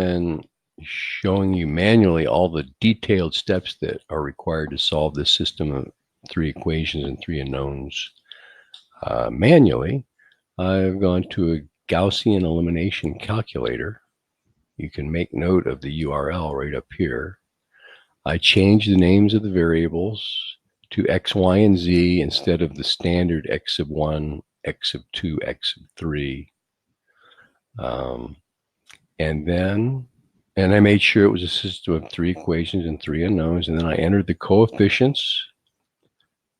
than showing you manually all the detailed steps that are required to solve this system of 3 equations and 3 unknowns manually, I've gone to a Gaussian elimination calculator. You can make note of the URL right up here. I changed the names of the variables to x, y, and z instead of the standard x sub 1, x sub 2, x sub 3. And I made sure it was a system of 3 equations and 3 unknowns, and then I entered the coefficients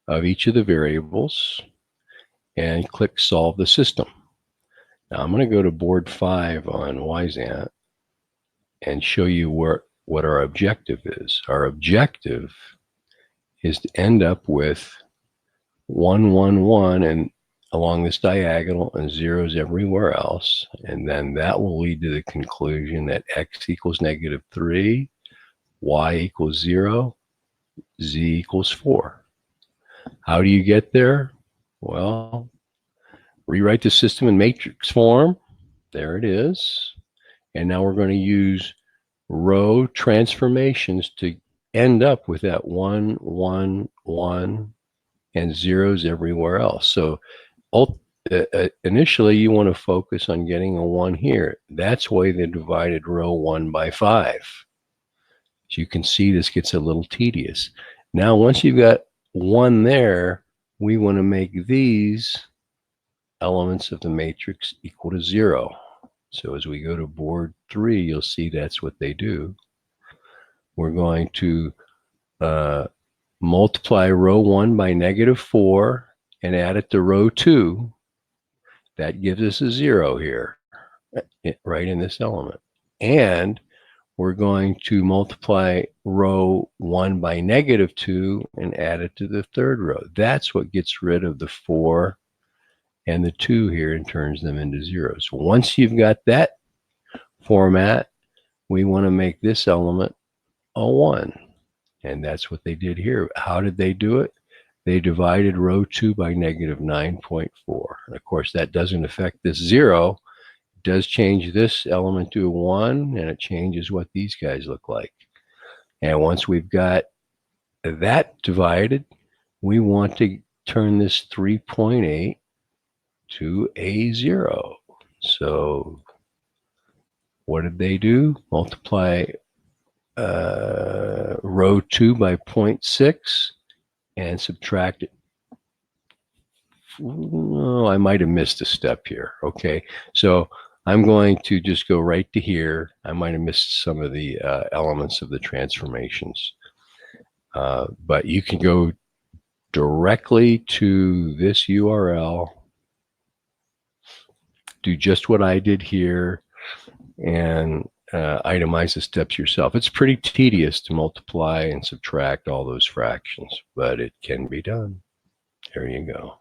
of each of the variables and click solve the system. Now I'm going to go to board 5 on Wyzant and show you what our objective is. Our objective is to end up with 1, 1, 1 and along this diagonal and zeros everywhere else, and then that will lead to the conclusion that x equals -3, y equals 0, z equals 4. How do you get there? Well, rewrite the system in matrix form. There it is. And now we're going to use row transformations to end up with that 1, 1, 1, and zeros everywhere else. So initially, you want to focus on getting a 1 here. That's why they divided row 1 by 5. As you can see, this gets a little tedious. Now, once you've got 1 there, we want to make these elements of the matrix equal to 0. So as we go to board 3, you'll see that's what they do. We're going to multiply row 1 by -4 and add it to row 2. That gives us a 0 here, right in this element. And we're going to multiply row 1 by -2 and add it to the 3rd row. That's what gets rid of the 4 and the 2 here and turns them into zeros. Once you've got that format, we want to make this element a 1. And that's what they did here. How did they do it? They divided row 2 by -9.4. And of course, that doesn't affect this 0. It does change this element to a 1, and it changes what these guys look like. And once we've got that divided, we want to turn this 3.8 to a 0. So what did they do? Multiply row 2 by 0.6 and subtract it. Oh, I might have missed a step here. Okay, so I'm going to just go right to here. I might have missed some of the elements of the transformations. But you can go directly to this URL, do just what I did here, and itemize the steps yourself. It's pretty tedious to multiply and subtract all those fractions, but it can be done. There you go.